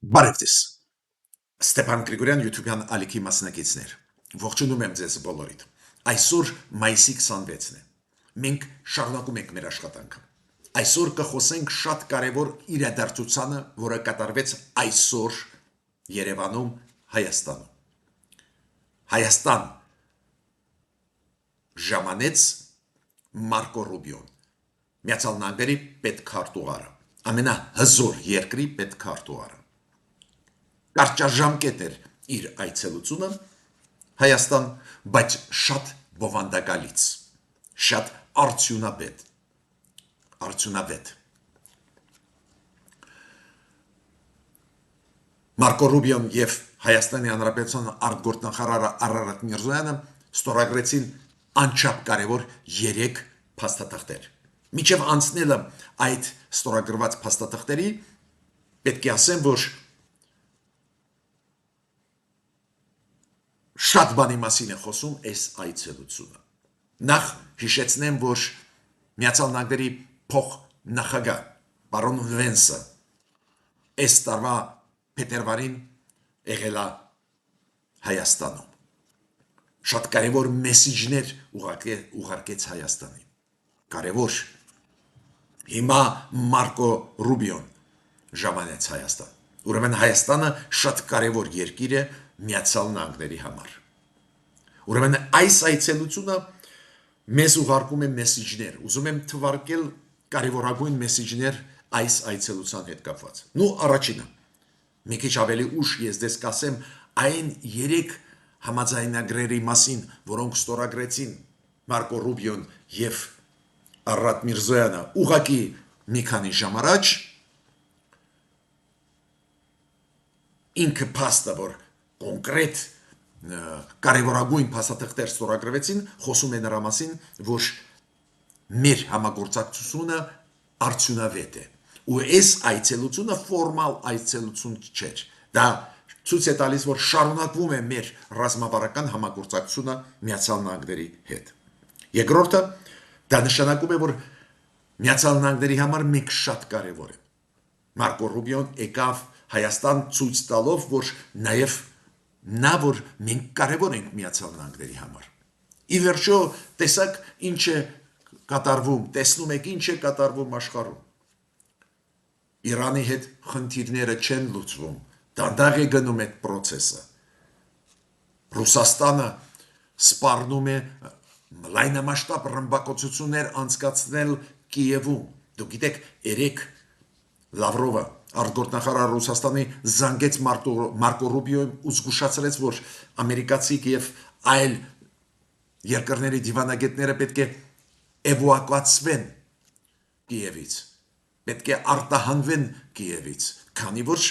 Բարև ձեզ։ Ստեփան Գրիգորյան YouTube-յան ալիքի մասնակիցներ։ Ողջունում եմ ձեզ բոլորիդ։ Այսօր մայիսի 26-ն է։ Մենք շարունակում ենք մեր աշխատանքը։ Այսօր կխոսենք շատ կարևոր իրադարձությանը, որը կատարվեց այսօր Երևանում, Հայաստանում։ Հայաստան ժամանեց Մարկո Ռուբիոն, Միացյալ Նահանգների պետքարտուղարը, ամենահզոր երկրի պետքարտուղարը։ Կարճաժամկետ էր իր այցելությունը Հայաստան, բայց շատ բովանդակալից, շատ արդյունավետ։ Մարկո Ռուբիոն եւ Հայաստանի Հանրապետության արտգործնախարարը Արարատ Միրզոյանը ստորագրեցին անչափ կարևոր 3 փաստաթղթեր։ Միջև անցնելը այդ ստորագրված փաստաթղթերի պետք է ասեմ, որ շատ բանի մասին է խոսում այս այցելությունը։ Նախ հիշեցնեմ, որ Միացյալ Նահանգների փոխնախագահ պարոն Վենսը այս տարվա փետրվարին եղել է Հայաստանում։ Շատ կարևոր մեսիջներ ուղարկեց Հայաստանին։ Կարևոր։ Հիմա Մարկո Ռուբիոն ժամանեց Հայաստան։ Ուրեմն Հայաստանը շատ կարևոր երկիր է Միացյալ Նահանգների համար։ Ուրեմն այս այցելությունը մեզ ուղարկում է մեսիջներ։ Ուզում եմ թվարկել կարևորագույն մեսիջներ այս այցելության հետ կապված։ Առաջինը, մի քիչ ավելի ուշ ես դες կասեմ այն 3 համաձայնագրերի մասին, որոնք ստորագրեցին Մարկո Ռուբիոն եւ Արարատ Միրզոյանը ուղղակի մի քանի ժամ առաջ, ինքը փաստը, որ կոնկրետ կարևորագույն փաստաթղթեր ստորագրվեցին, խոսում է նրա մասին, որ մեր համագործակցությունը արդյունավետ է։ Ու այս այցելությունը ֆորմալ այցելություն չէր։ Դա ցույց է տալիս, որ շարունակվում է մեր ռազմավարական համագործակցությունը Միացյալ Նահանգների հետ։ Երկրորդը, դա նշանակում է, որ Միացյալ Նահանգների համար մենք շատ կարևոր ենք։ Մարկո Ռուբիոն եկավ Հայաստան ցույց տալով, որ նաև նա, որ մենք կարևոր ենք Միացյալ Նահանգների համար։ Ի վերջո, տեսակ ինչ է կատարվում, տեսնում եք ինչ է կատարվում աշխարհում։ Իրանի հետ խնդիրները չեն լուծվում, դանդաղ է գնում այդ process-ը։ Ռուսաստանը սպառնում է լայնամասշտաբ ռմբակոծություններ անցկացնել Կիևում։ Դուք գիտեք, երեք Լավրովը, արտգործնախարար Ռուսաստանի, զանգեց Մարկո Ռուբիոյին ու զգուշացրեց, որ ամերիկացի եւ այլ երկրների դիվանագետները պետք է էվակուացվեն Կիևից, պետք է արտահանվեն Կիևից, քանի որ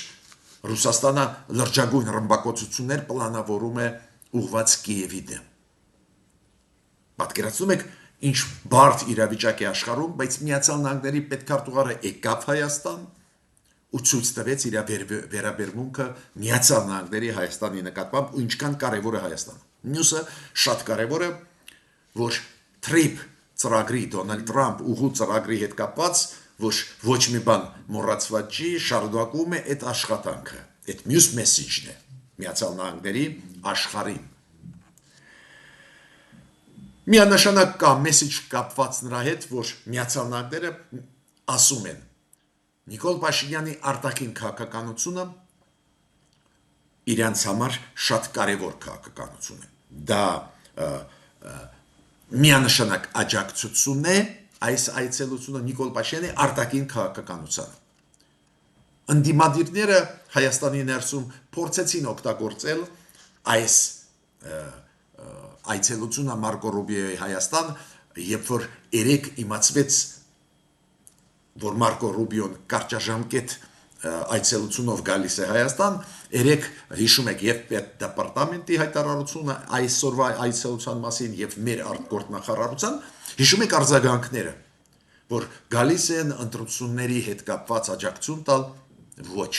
Ռուսաստանը լրջագույն ռմբակոծություններ պլանավորում է ուղղված Կիևի դեմ։ Պատկերացնում եք, ինչ բարդ իրավիճակ է աշխարհում, բայց Միացյալ Նահանգների պետքարտուղարը եկավ Հայաստան ու ցույց տվեց իր վերաբերմունքը Միացյալ Նահանգների Հայաստանի նկատմամբ ու ինչքան կարևոր է Հայաստանը։ Մյուսը շատ կարևոր է, որ TRIP ծրագրի Դոնալդ Տրամփ ուղու ծրագրի հետ կապված, որ ոչ մի բան մոռացված չի, շարունակում է այդ աշխատանքը։ Այդ մյուս մեսիջն է Միացյալ Նահանգների աշխարհին։ Միանշանակ կա մեսիջ կապված նրա հետ, որ Միացյալ Նահանգները ասում են Նիկոլ Փաշինյանի արտաքին քաղաքականությունը իրանց համար շատ կարևոր քաղաքականություն է։ Դա միանշանակ աջակցություն է այս այցելությունը Նիկոլ Փաշինյանի արտաքին քաղաքականությանը։ Ընդդիմադիրները Հայաստանի ներսում փորձեցին օգտագործել այս այցելությունը Մարկո Ռուբիոյի Հայաստան, երբ որ երեք իմացվեց, որ Մարկո Ռուբիոն կարճաժամկետ այցելությունով գալիս է Հայաստան, երեք հիշում եք եւ պետդեպարտամենտի հայտարարությունը այսօրվա այցելության մասին եւ մեր արտգործնախարարության, հիշում եք արձագանքները, որ գալիս են ընտրությունների հետ կապված աջակցություն տալ, ոչ,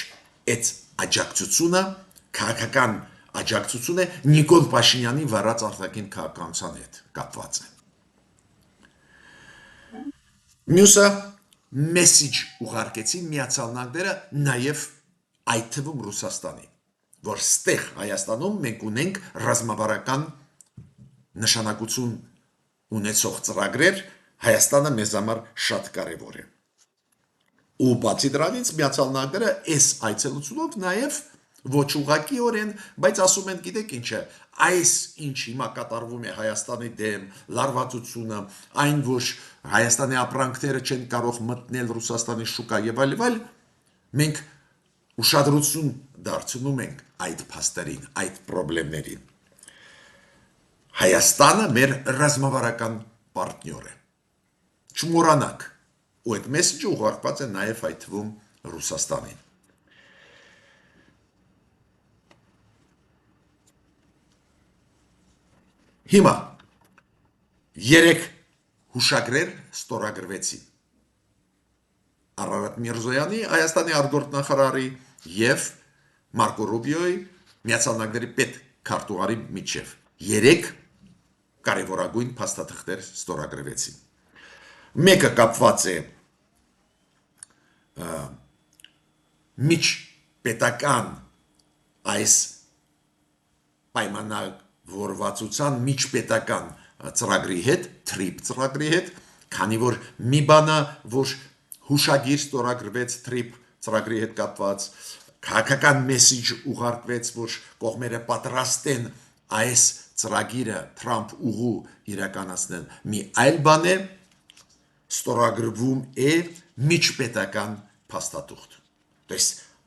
այդ աջակցությունը քաղաքական աջակցություն է Նիկոլ Փաշինյանի վարած արտաքին քաղաքականության հետ կապված է։ Մյուսը մեսիջ ուղարկեցին Միացյալ Նահանգները նաև այդ թվում Ռուսաստանի, որ ստեղ Հայաստանում մենք ունենք ռազմավարական նշանակություն ունեցող ծրագրեր, Հայաստանը մեզ համար շատ կարևոր է։ Ու բացի դրանից Միացյալ Նահանգները այս այցելությունով նաև ոչ ուղղակիորեն, բայց ասում են, գիտեք ինչ է, այս ինչ հիմա կատարվում է Հայաստանի դեմ, լարվածությունը, այն որ Հայաստանի ապրանքները չեն կարող մտնել Ռուսաստանի շուկա եւ այլ, մենք ուշադրություն դարձնում ենք այդ փաստերին, այդ խնդիրներին։ Հայաստանը մեր ռազմավարական պարտներ է։ Չմոռանաք, ու այդ մեսեջը ուղարկված է նաև այդ թվում Ռուսաստանին։ Հիմա 3 հուշագրեր ստորագրվեցին Արարատ Միրզոյանի, Հայաստանի արտգործնախարարի եւ Մարկո Ռուբիոյի Միացյալ Նահանգների պետքարտուղարի միջև 3 կարևորագույն փաստաթղթեր ստորագրվեցին։ Մեկը կապված է միջպետական այս պայմանավորվածության միջպետական ծրագրի հետ, TRIP ծրագրի հետ, քանի որ մի բանը, որ հուշագիր ստորագրվեց TRIP ծրագրի հետ կապված, քաղաքական մեսեջ ուղարկվեց, որ կողմերը պատրաստ են այս ծրագիրը Թրամփ ուղու իրականացնել։ Մի այլ բան է ստորագրվում է միջպետական փաստաթուղթ։ Դες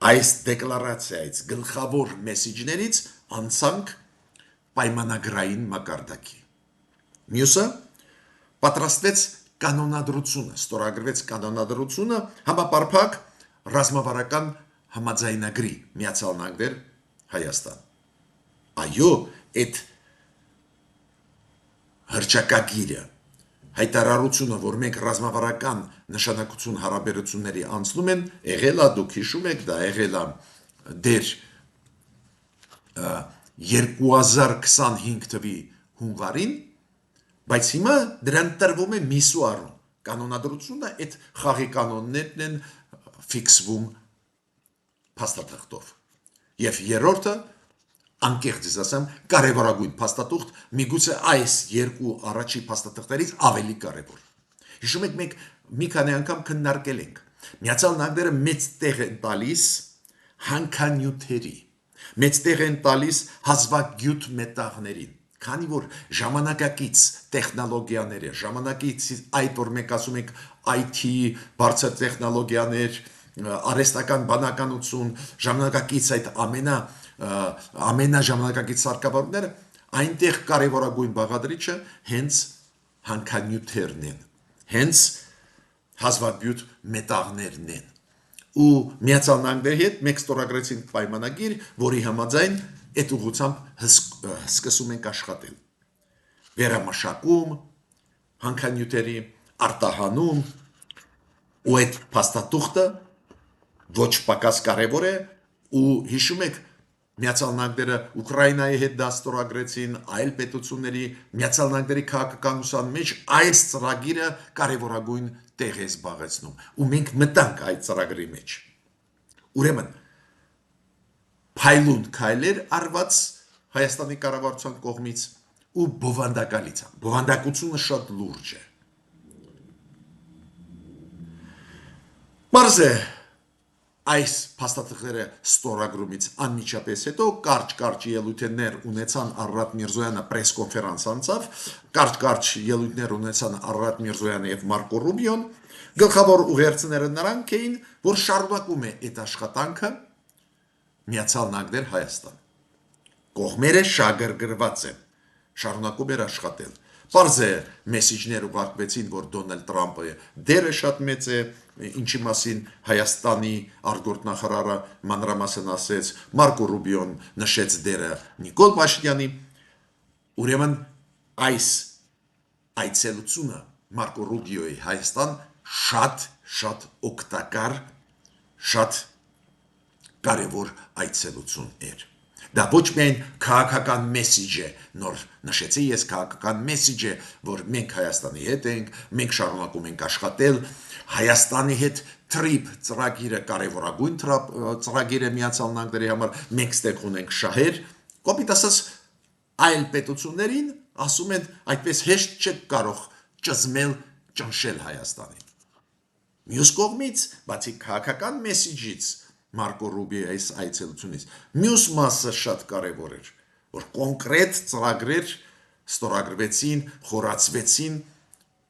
այս դեկլարացիայից գլխավոր մեսեջներից անցանք պայմանագրային մակարդակի։ Մյուսը պատրաստվեց կանոնադրությունը, ստորագրվեց կանոնադրությունը համապարփակ ռազմավարական համաձայնագրի Միացյալ Նահանգներ Հայաստան։ Այո, այդ հռչակագիրը հայտարարությունը, որ մենք ռազմավարական նշանակություն հարաբերությունների անցնում են, եղել է, դուք հիշում եք, դա եղել է դեր 2025 թվականի հունվարին, բայց հիմա դրան տրվում է միսու առում։ Կանոնադրությունը այդ խաղի կանոններն են ֆիքսվում փաստաթղթով։ Եվ երրորդը անկեղծ ասեմ, կարևորագույն փաստաթուղթ, միգուցե այս երկու առաջի փաստաթղթերից ավելի կարևոր։ Հիշում եք, մենք մի քանի անգամ քննարկել ենք։ Միացյալ Նահանգները մեծ տեղ են տալիս հանքանյութերի, մեծ տեղ են տալիս հազվագյուտ մետաղներին, քանի որ ժամանակակից տեխնոլոգիաները, ժամանակից այդ որ մենք ասում ենք IT, բարձր տեխնոլոգիաներ, արհեստական բանականություն, ժամանակակից այդ ամենաժամանակակից սարքավորումները, այնտեղ կարևորագույն բաղադրիչը հենց հանքանյութերն են, հենց հազվագյուտ մետաղներն են։ Ու Միացյալ Նահանգների հետ մենք ստորագրեցինք պայմանագիր, որի համաձայն այդ ուղղությամբ սկսում ենք աշխատել։ Վերամշակում, հանքանյութերի արտահանում ու այդ փաստաթուղթը ոչ պակաս կարևոր է ու հիշում եք Միացյալ Նահանգները Ուկրաինայի հետ դա ստորագրեցին, այլ պետությունների Միացյալ Նահանգների քաղաքականության մեջ այս ծրագիրը կարևորագույն տեղ է զբաղեցնում ու մենք մտանք այդ ծրագրի մեջ։ Ուրեմն փայլուն քայլեր արված Հայաստանի կառավարության կողմից ու բովանդակալից է։ Բովանդակությունը շատ լուրջ է։ Մարզե այս փաստաթղթերը ստորագրումից անմիջապես հետո կարճ ելույթներ ունեցան Արարատ Միրզոյանը պրես-կոնֆերանս անցավ, կարճ ելույթներ ունեցան Արարատ Միրզոյանը եւ Մարկո Ռուբիոն, գլխավոր ուղերձները նրանք էին, որ շարունակում է այդ աշխատանքը Միացյալ Նահանգներ Հայաստան։ Կողմերը շահագրգռված են, շարունակում էր աշխատել։ Պարզ է մեսեջներ ուղարկվեցին, որ Դոնալդ Թրամփը դերը շատ մեծ է, ինչի մասին Հայաստանի արտգործնախարարը մանրամասն ասեց, Մարկո Ռուբիոն նշեց դերը Նիկոլ Փաշինյանի։ Ուրեմն այս այցելությունը Մարկո Ռուբիոյի Հայաստան շատ օգտակար, շատ կարևոր այցելություն էր։ Դա ոչ միայն քաղաքական մեսիջ է, նոր նշեցի ես քաղաքական մեսիջ է, որ մենք Հայաստանի հետ ենք, մենք շարունակում ենք աշխատել, Հայաստանի հետ TRIP ծրագիրը կարևորագույն ծրագիր է Միացյալ Նահանգների համար, մենք ստեղ ունենք շահեր, կոպիտ ասած այլ պետություններին ասում են այդպես հեշտ չեք կարող ճզմել ճնշել Հայաստանին։ Մյուս կողմից, բացի քաղաքական մեսիջից Մարկո Ռուբիոյի այցելությունից, մյուս մասը շատ կարևոր էր, որ կոնկրետ ծրագրեր ստորագրվեցին, խորացվեցին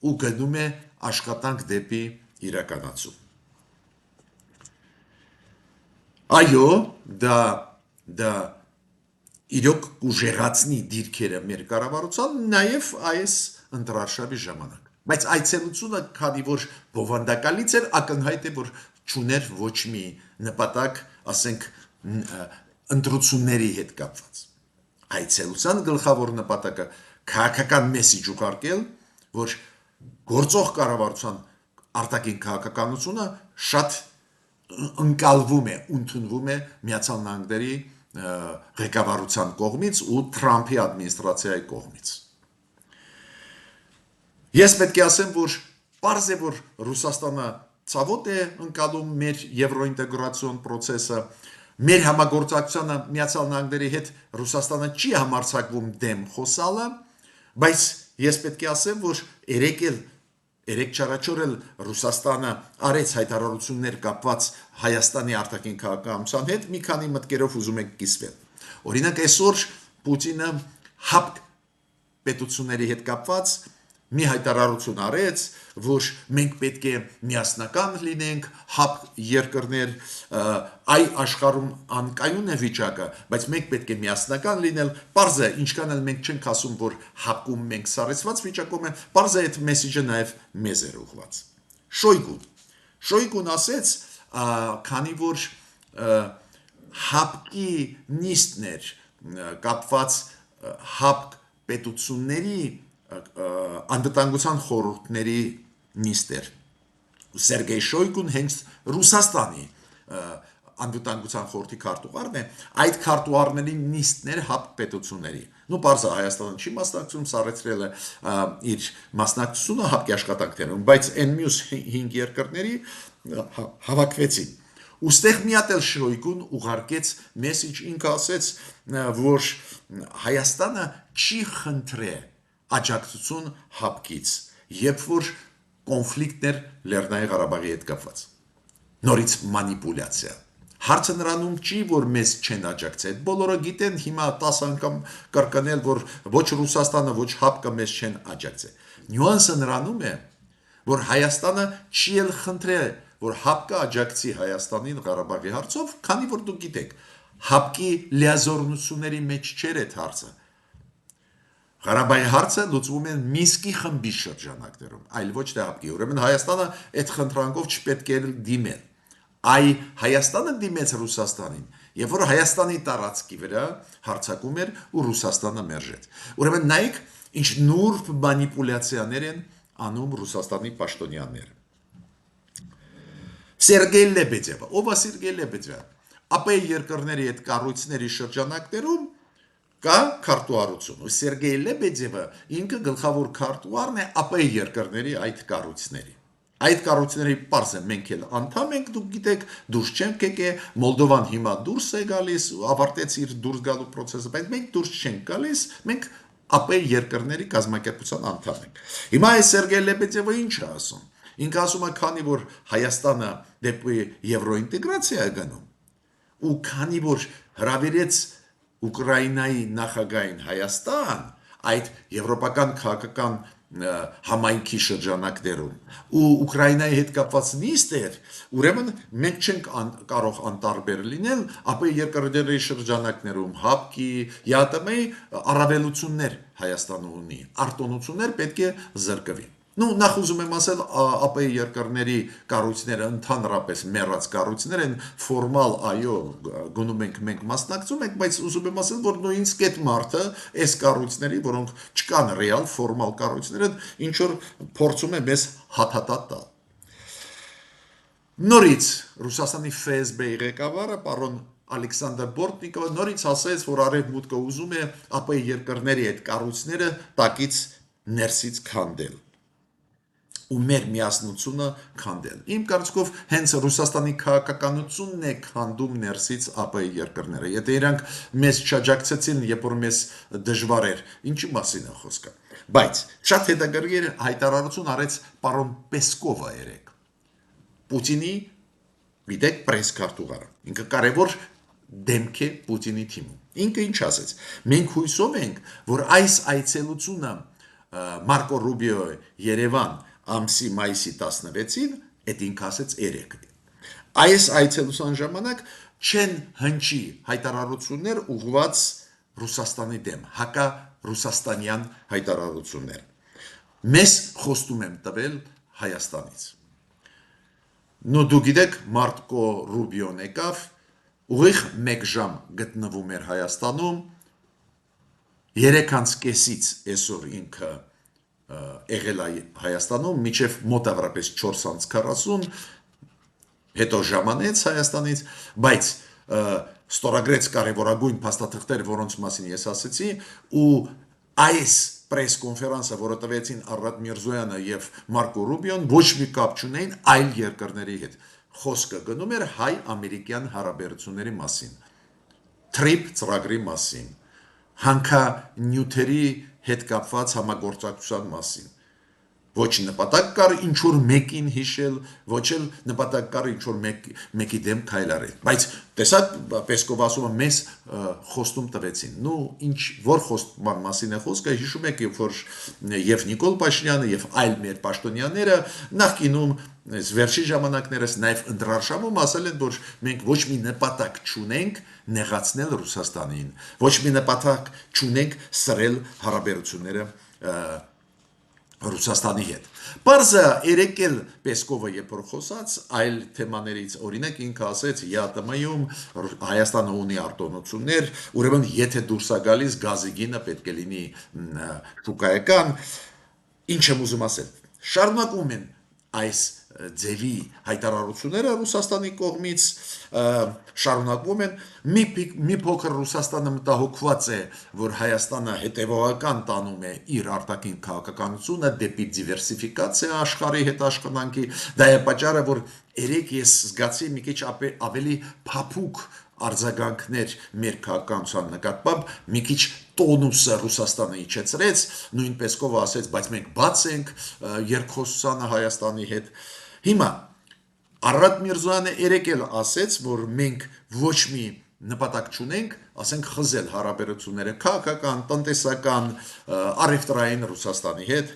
ու գնում է աշխատանք դեպի իրականացում։ Այո, դա իրոք կուժեղացնի դիրքերը մեր կառավարության, նաև այս ընտրարշավի ժամանակ։ Բայց այցելությունը, քանի որ բովանդակալից էր, ակնհայտ է, որ չուներ ոչ մի նպատակ, ասենք, ընտրությունների հետ կապված։ Այցելության գլխավոր նպատակը քաղաքական մեսիջ ուղարկել, որ գործող կառավարության արտաքին քաղաքականությունը շատ ընկալվում է, ընդունվում է Միացյալ Նահանգների ղեկավարության կողմից ու Թրամփի ադմինիստրացիայի կողմից։ Ես պետք է ասեմ, որ պարզ է, որ Ռուսաստանը ցավոտ է ընկալում մեր եվրոինտեգրացիոն process-ը, մեր համագործակցությունը Միացյալ Նահանգների հետ Ռուսաստանը չի համարձակվում դեմ խոսալը, բայց ես պետք է ասեմ, որ երեք չարաչորել Ռուսաստանը արեց հայտարարություններ կապված Հայաստանի արտաքին քաղաքականության հետ, մի քանի մտքերով ուզում եք կիսվել։ Օրինակ այսօր Պուտինը հապկ պետությունների հետ կապված մի հայտարարություն արեց, որ մենք պետք է միասնական լինենք, հապկ երկրներ, այ աշխարհում անկայուն է վիճակը, բայց մենք պետք է միասնական լինել, պարզ է, ինչքան էլ մենք չենք ասում, որ հապկում մենք սառեցված վիճակում ենք, պարզ է այդ մեսիջը նաև մեզ էր ուղղված։ Շոյգուն ասեց, քանի որ հապկի նիստներ կապված հապկ պետությունների անվտանգության խորհուրդների նիստեր։ Սերգեյ Շոյգուն հենց Ռուսաստանի անվտանգության խորհրդի քարտուղարն է, այդ քարտուղարների նիստներ հապկ պետությունների։ Նու պարզ է Հայաստանը չի մասնակցում, սառեցրել է իր մասնակցությունը հապկի աշխատանքներում, բայց այն մյուս 5 երկրների հավաքվեցին։ Ուստեղ մի հատ էլ Շոյգուն ուղարկեց մեսիջ, ինքը ասեց, որ Հայաստանը չի խնդրե աջակցություն հապկից, երբ որ կոնֆլիկտներ Լեռնային Ղարաբաղի հետ կապված։ Նորից մանիպուլյացիա։ Հարցը նրանում չի, որ մեզ չեն աջակցել, բոլորը գիտեն հիմա 10 անգամ կրկնել, որ ոչ Ռուսաստանը, ոչ հապկը մեզ չեն աջակցել։ Նյուանսը նրանում է, որ Հայաստանը չի էլ խնդրել, որ հապկը աջակցի Հայաստանին Ղարաբաղի հարցով, քանի որ դուք գիտեք, հապկի լիազորությունների մեջ չէր այդ հարցը։ Ղարաբաղի հարցը լուծվում է Մինսկի խմբի շրջանակներում, այլ ոչ թե հապկի։ Ուրեմն Հայաստանը այդ խնդրանքով չպետք է դիմել։ Այ Հայաստանը դիմեց Ռուսաստանին, երբ որ Հայաստանի տարածքի վրա հարձակում էր ու Ռուսաստանը մերժեց։ Ուրեմն նայեք, ինչ նուրբ մանիպուլյացիաներ են անում Ռուսաստանի պաշտոնյաները։ Սերգեյ Լեբեդևը, ով է Սերգեյ Լեբեդևը, ԱՊ երկրների այդ կառույցների շրջանակներում կա քարտուղարություն։ Սերգեյ Լեբեդևը ինքը գլխավոր քարտուղարն է ԱՊ երկրների այդ կառույցների։ Այդ կառույցների պարզ է, մենք էլ անդամ ենք, դուք գիտեք, դուրս չենք եկել, Մոլդովան հիմա դուրս է գալիս, ավարտեց իր դուրս գալու process-ը, բայց մենք դուրս չենք գալիս, մենք ԱՊ երկրների կազմակերպության անդամ ենք։ Հիմա այս Սերգեյ Լեբեդևը ինչ է ասում։ Ինքը ասում է, քանի որ Հայաստանը դեպի եվրոինտեգրացիա է գնում, ու քանի որ հրավիրեց Ուկրաինայի նախագահին Հայաստան, այդ եվրոպական քաղաքական համայնքի շրջանակներում ու Ուկրաինայի հետ կապված նիստ էր, ուրեմն մենք չենք կարող անտարբեր լինել ԱՊ երկրների շրջանակներում հապկի, ԵԱՏՄ-ի առավելություններ Հայաստանը ունի, արտոնություններ պետք է զրկվի։ Նախ ուզում եմ ասել ԱՊ երկրների կառույցները ընդհանրապես մեռած կառույցներ են, ֆորմալ այո, գնում ենք մենք մասնակցում ենք, բայց ուզում եմ ասել, որ նույնիսկ այդ մարդը այս կառույցների, որոնք չկան ռեալ ֆորմալ կառույցները, ինչ որ փորձում է մեզ հաթաթատ տալ։ Նորից Ռուսաստանի ՖՍԲ-ի ղեկավարը պարոն Ալեքսանդր Բորտնիկովը նորից ասաց, որ արևմուտքը ուզում է ԱՊ երկրների այդ կառույցները տակից ներսից քանդել ու մեր միասնությունը քանդել։ Իմ կարծիքով հենց Ռուսաստանի քաղաքականությունն է քանդում ներսից ԱՊ երկրները։ Եթե իրանք մեզ չաջակցեցին, երբ որ մեզ դժվար էր, ինչի մասին է խոսքը։ Բայց շատ հետաքրքիր հայտարարություն արեց պարոն Պեսկովը երեք։ Պուտինի, գիտեք, պրես-քարտուղարը։ Ինքը կարևոր դեմք է Պուտինի թիմում։ Ինքը ինչ ասեց։ Մենք հույսով ենք, որ այս այցելությունը Մարկո Ռուբիոյի Երևան ամսի մայիսի 16-ին, այդ ինքը ասեց երեք։ Այս այցելության ժամանակ չեն հնչի հայտարարություններ ուղղված Ռուսաստանի դեմ, հակա ռուսաստանյան հայտարարություններ։ Մեզ խոստում եմ տվել Հայաստանից։ Նու դու գիտեք, Մարկո Ռուբիոն եկավ, ուղիղ 1 ժամ գտնվում էր Հայաստանում, 3:30-ից այսօր ինքը եղել է Հայաստանում, մինչև մոտավորապես 4:40, հետո ժամանեց Հայաստանից, բայց ստորագրեց կարևորագույն փաստաթղթեր, որոնց մասին ես ասացի, ու այս պրես-կոնֆերանսը, որը տվեցին Արարատ Միրզոյանը եւ Մարկո Ռուբիոն, ոչ մի կապ չունեն այլ երկրների հետ։ Խոսքը գնում էր հայ-ամերիկյան հարաբերությունների մասին, TRIP ծրագրի մասին, հանքանյութերի հետ կապված համագործակցության մասին։ Ոչ նպատակ կար ինչ-որ մեկին հիշել, ոչ էլ նպատակ կար ինչ-որ մեկի դեմ քայլարել։ Բայց տեսակ Պեսկովը ասում է մեզ խոստում տվեցին։ Նու ինչ որ խոստման մասին է խոսքը, հիշում եք, երբ որ եւ Նիկոլ Փաշինյանը եւ այլ մեր պաշտոնյաները նախկինում վերջի ժամանակներս նաեւ ընդրարշավում ասել են, որ մենք ոչ մի նպատակ չունենք նեղացնել Ռուսաստանին, ոչ մի նպատակ չունենք սրել հարաբերությունները Ռուսաստանի հետ։ Պարզը երեք էլ Պեսկովը երբ որ խոսած այլ թեմաներից, օրինակ ինքը ասեց ԵԱՏՄ-ում Հայաստանը ունի արտոնություններ, ուրեմն եթե դուրս է գալիս գազի գինը պետք է լինի շուկայական, ինչ եմ ուզում ասել։ Շարունակում են այս ձևի հայտարարությունները Ռուսաստանի կողմից շարունակվում են մի փոքր Ռուսաստանը մտահոգված է, որ Հայաստանը հետևողական տանում է իր արտաքին քաղաքականությունը դեպի դիվերսիֆիկացիա աշխարհի հետ աշխատանքի, դա է պատճառը, որ երեք ես զգացի մի քիչ ավելի փափուկ արձագանքներ մեր քաղաքականության նկատմամբ, մի քիչ տոնուսը Ռուսաստանը իջեցրեց, նույն Պեսկովը ասեց, բայց մենք բաց ենք երկխոսությանը Հայաստանի հետ։ Հիմա Արարատ Միրզոյանը երեք էլ ասեց, որ մենք ոչ մի նպատակ չունենք, ասենք խզել հարաբերությունները քաղաքական, տնտեսական, առևտրային Ռուսաստանի հետ։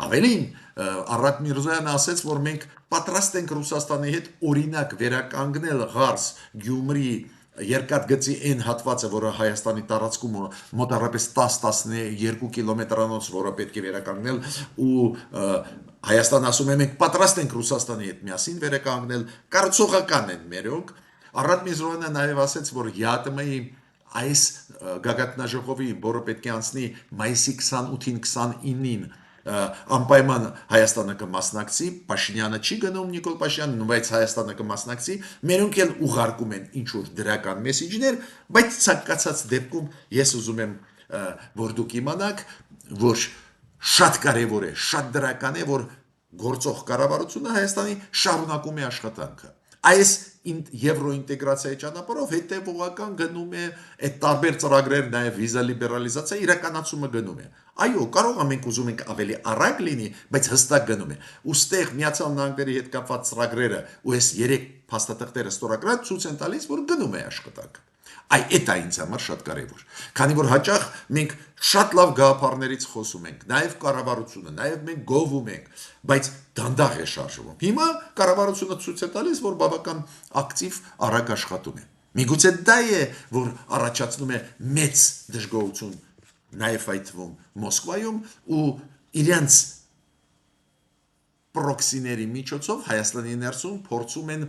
Ավելին Արարատ Միրզոյանը ասեց, որ մենք պատրաստ ենք Ռուսաստանի հետ օրինակ վերականգնել Ղարս, Գյումրի երկաթգծի այն հատվածը, որը Հայաստանի տարածքում մոտավորապես 10-12 կիլոմետրանոց, որը պետք է վերականգնել, ու Հայաստանը ասում է մենք պատրաստ ենք Ռուսաստանի հետ միասին վերականգնել, կարծողական են մերոնք։ Արարատ Միրզոյանը նաև ասեց, որ ԵԱՏՄ-ի այս գագաթնաժողովի, որը պետք է անցնի մայիսի 28-ին 29-ին անպայման Հայաստանը կմասնակցի, Փաշինյանը չի գնում Նիկոլ Փաշինյանը, բայց Հայաստանը կմասնակցի, մերոնք էլ ուղարկում են ինչ-որ դրական մեսիջներ, բայց ցանկացած դեպքում ես ուզում եմ, որ դուք իմանաք, որ շատ կարևոր է, շատ դրական է, որ գործող կառավարությունը Հայաստանի շարունակում է աշխատանքը։ Այս եվրոինտեգրացիայի ճանապարհով հետևողական գնում է այդ տարբեր ծրագրեր, նաև վիզա լիբերալիզացիա իրականացումը գնում է։ Այո, կարող է մենք ուզում ենք ավելի արագ լինի, բայց հստակ գնում է։ Ոստեղ Միացյալ Նահանգների հետ կապված ծրագրերը ու այս 3 փաստաթղթերը ստորագրած ցույց են տալիս, որ գնում է աշխատանքը։ Այդ է ինձ համար շատ կարևոր։ Քանի որ հաճախ մենք շատ լավ գաղափարներից խոսում ենք, նաև կառավարությունը, նաև մենք գովում ենք, բայց դանդաղ է շարժվում։ Հիմա կառավարությունը ցույց է տալիս, որ բավական ակտիվ արագ աշխատում է։ Միգուցե դա է, որ առաջացնում է մեծ դժգոհություն նաև այդ թվում Մոսկվայում ու իրենց պրոքսիների միջոցով Հայաստանի ներսում փորձում են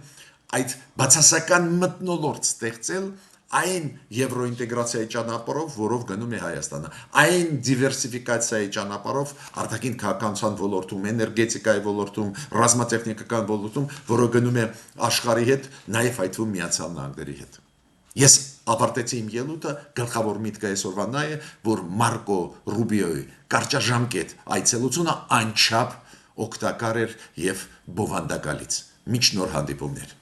այդ բացասական մթնոլորտ ստեղծել այն եվրոինտեգրացիայի ճանապարհով, որով գնում է Հայաստանը, այն դիվերսիֆիկացիայի ճանապարհով արտաքին քաղաքականության ոլորտում, էներգետիկայի ոլորտում, ռազմատեխնիկական ոլորտում, որը գնում է աշխարհի հետ, նաև այդ թվում Միացյալ Նահանգների հետ։ Ես ավարտեցի իմ ելույթը, գլխավոր միտքը այսօրվա նա է, որ Մարկո Ռուբիոյի կարճաժամկետ այցելությունը անչափ օգտակար էր եւ բովանդակալից։ Մինչ նոր հանդիպումներ։